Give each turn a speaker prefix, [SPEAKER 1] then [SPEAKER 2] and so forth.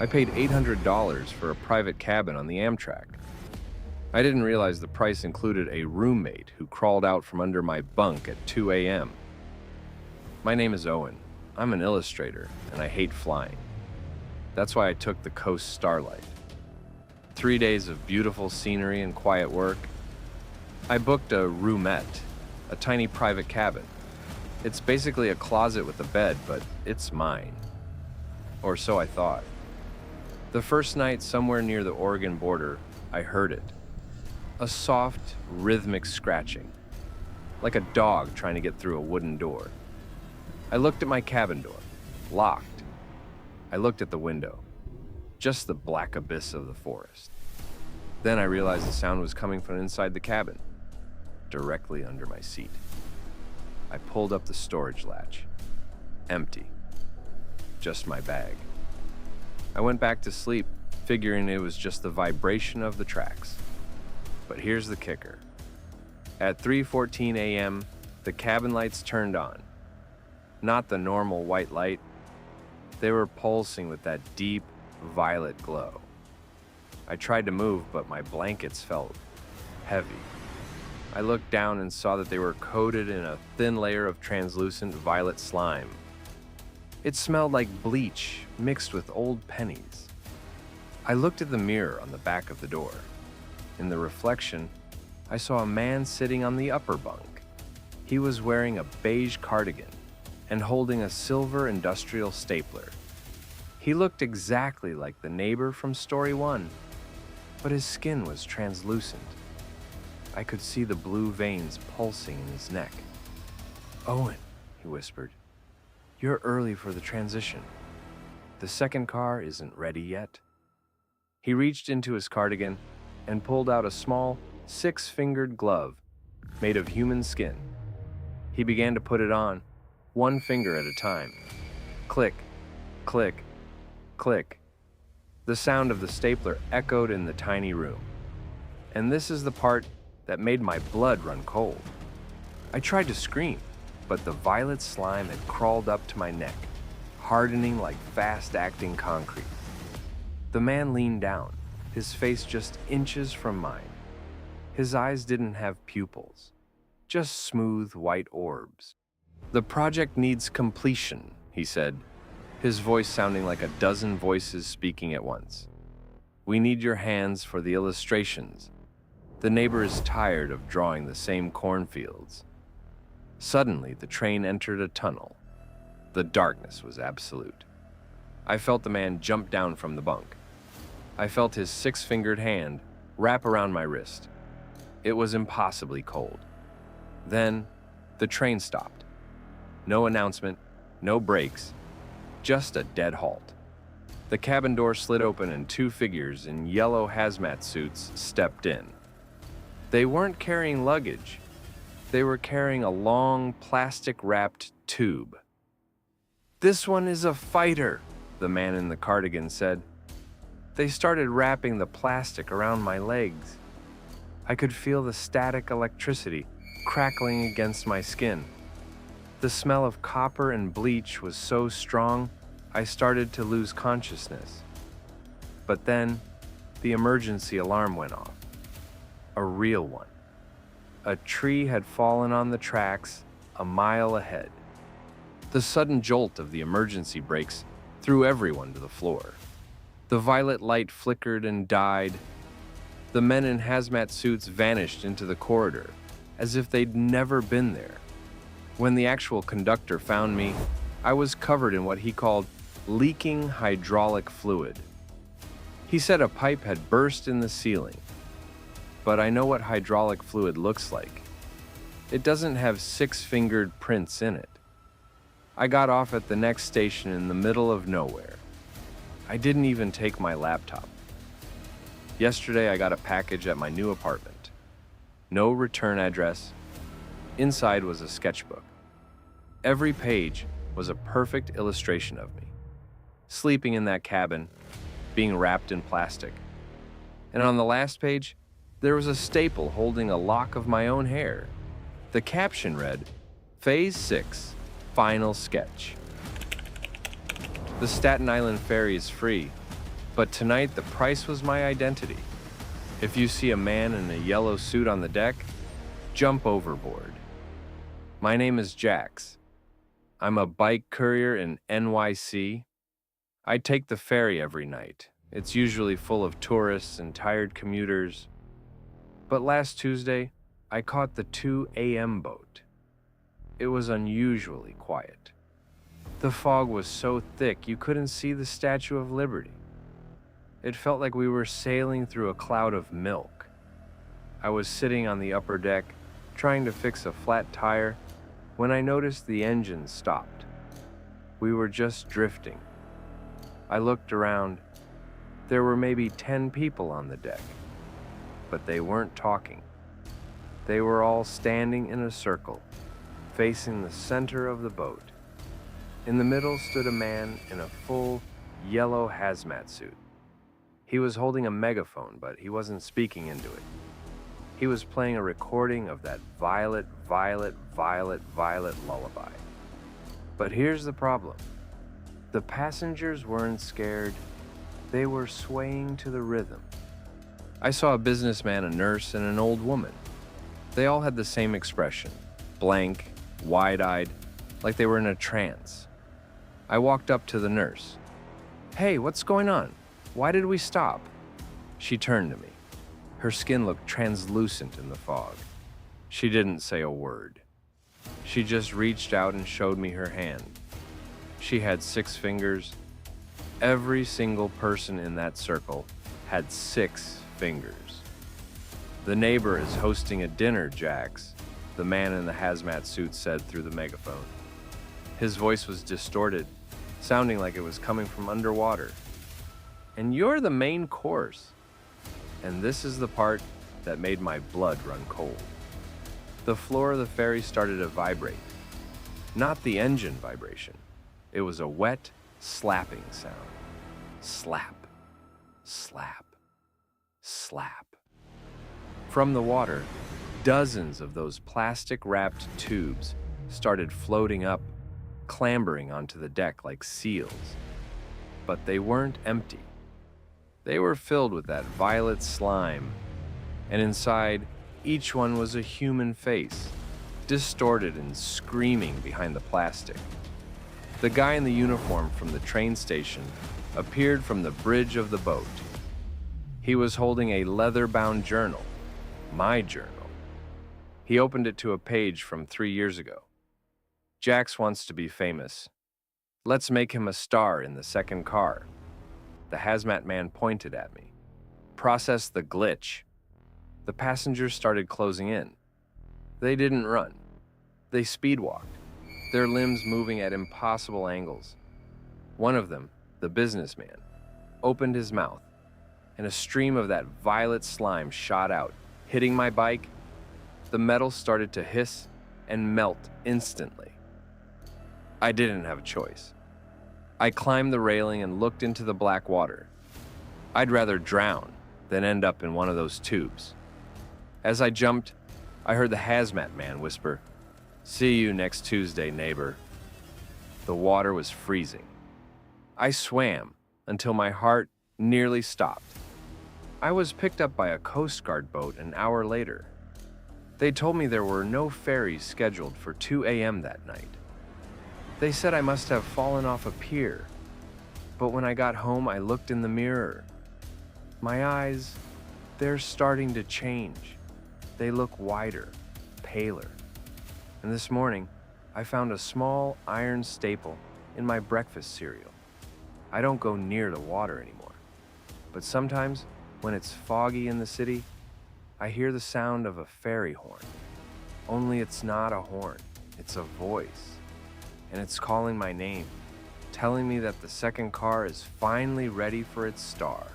[SPEAKER 1] I paid $800 for a private cabin on the Amtrak. I didn't realize the price included a roommate who crawled out from under my bunk at 2 a.m. My name is Owen. I'm an illustrator, and I hate flying. That's why I took the Coast Starlight. 3 days of beautiful scenery and quiet work. I booked a roomette, a tiny private cabin. It's basically a closet with a bed, but it's mine. Or so I thought. The first night, somewhere near the Oregon border, I heard it. A soft, rhythmic scratching, like a dog trying to get through a wooden door. I looked at my cabin door, locked. I looked at the window, just the black abyss of the forest. Then I realized the sound was coming from inside the cabin, directly under my seat. I pulled up the storage latch. Empty. Just my bag. I went back to sleep, figuring it was just the vibration of the tracks. But here's the kicker. At 3:14 a.m., the cabin lights turned on. Not the normal white light. They were pulsing with that deep, violet glow. I tried to move, but my blankets felt heavy. I looked down and saw that they were coated in a thin layer of translucent violet slime. It smelled like bleach mixed with old pennies. I looked at the mirror on the back of the door. In the reflection, I saw a man sitting on the upper bunk. He was wearing a beige cardigan and holding a silver industrial stapler. He looked exactly like the neighbor from Story 1, but his skin was translucent. I could see the blue veins pulsing in his neck. "Owen," he whispered, "you're early for the transition. The second car isn't ready yet." He reached into his cardigan and pulled out a small, six-fingered glove made of human skin. He began to put it on, one finger at a time. Click, click, click. The sound of the stapler echoed in the tiny room. And this is the part that made my blood run cold. I tried to scream, but the violet slime had crawled up to my neck, hardening like fast-acting concrete. The man leaned down, his face just inches from mine. His eyes didn't have pupils, just smooth white orbs. "The project needs completion," he said, his voice sounding like a dozen voices speaking at once. "We need your hands for the illustrations. The neighbor is tired of drawing the same cornfields." Suddenly, the train entered a tunnel. The darkness was absolute. I felt the man jump down from the bunk. I felt his six-fingered hand wrap around my wrist. It was impossibly cold. Then, the train stopped. No announcement, no brakes, just a dead halt. The cabin door slid open and two figures in yellow hazmat suits stepped in. They weren't carrying luggage. They were carrying a long, plastic-wrapped tube. "This one is a fighter," the man in the cardigan said. They started wrapping the plastic around my legs. I could feel the static electricity crackling against my skin. The smell of copper and bleach was so strong, I started to lose consciousness. But then, the emergency alarm went off. A real one. A tree had fallen on the tracks a mile ahead. The sudden jolt of the emergency brakes threw everyone to the floor. The violet light flickered and died. The men in hazmat suits vanished into the corridor, as if they'd never been there. When the actual conductor found me, I was covered in what he called leaking hydraulic fluid. He said a pipe had burst in the ceiling. But I know what hydraulic fluid looks like. It doesn't have six-fingered prints in it. I got off at the next station in the middle of nowhere. I didn't even take my laptop. Yesterday I got a package at my new apartment. No return address. Inside was a sketchbook. Every page was a perfect illustration of me, sleeping in that cabin, being wrapped in plastic. And on the last page, there was a staple holding a lock of my own hair. The caption read, "Phase 6, Final Sketch." The Staten Island ferry is free. But tonight, the price was my identity. If you see a man in a yellow suit on the deck, jump overboard. My name is Jax. I'm a bike courier in NYC. I take the ferry every night. It's usually full of tourists and tired commuters. But last Tuesday, I caught the 2 a.m. boat. It was unusually quiet. The fog was so thick you couldn't see the Statue of Liberty. It felt like we were sailing through a cloud of milk. I was sitting on the upper deck, trying to fix a flat tire, when I noticed the engine stopped. We were just drifting. I looked around. There were maybe 10 people on the deck, but they weren't talking. They were all standing in a circle, facing the center of the boat. In the middle stood a man in a full yellow hazmat suit. He was holding a megaphone, but he wasn't speaking into it. He was playing a recording of that violet, violet, violet, violet lullaby. But here's the problem. The passengers weren't scared. They were swaying to the rhythm. I saw a businessman, a nurse, and an old woman. They all had the same expression, blank, wide-eyed, like they were in a trance. I walked up to the nurse. "Hey, what's going on? Why did we stop?" She turned to me. Her skin looked translucent in the fog. She didn't say a word. She just reached out and showed me her hand. She had 6 fingers. Every single person in that circle had 6 fingers. "The neighbor is hosting a dinner, Jax," the man in the hazmat suit said through the megaphone. His voice was distorted, sounding like it was coming from underwater. "And you're the main course." And this is the part that made my blood run cold. The floor of the ferry started to vibrate. Not the engine vibration. It was a wet, slapping sound. Slap, slap, slap. From the water, dozens of those plastic-wrapped tubes started floating up, clambering onto the deck like seals. But they weren't empty. They were filled with that violet slime, and inside, each one was a human face, distorted and screaming behind the plastic. The guy in the uniform from the train station appeared from the bridge of the boat. He was holding a leather-bound journal, my journal. He opened it to a page from 3 years ago. "Jax wants to be famous. Let's make him a star in the second car." The hazmat man pointed at me. "Process the glitch." The passengers started closing in. They didn't run. They speedwalked, their limbs moving at impossible angles. One of them, the businessman, opened his mouth, and a stream of that violet slime shot out, hitting my bike. The metal started to hiss and melt instantly. I didn't have a choice. I climbed the railing and looked into the black water. I'd rather drown than end up in one of those tubes. As I jumped, I heard the hazmat man whisper, "See you next Tuesday, neighbor." The water was freezing. I swam until my heart nearly stopped. I was picked up by a Coast Guard boat an hour later. They told me there were no ferries scheduled for 2 a.m. that night. They said I must have fallen off a pier, but when I got home, I looked in the mirror. My eyes, they're starting to change. They look wider, paler. And this morning, I found a small iron staple in my breakfast cereal. I don't go near the water anymore, but sometimes, when it's foggy in the city, I hear the sound of a ferry horn. Only it's not a horn, it's a voice. And it's calling my name, telling me that the second car is finally ready for its star.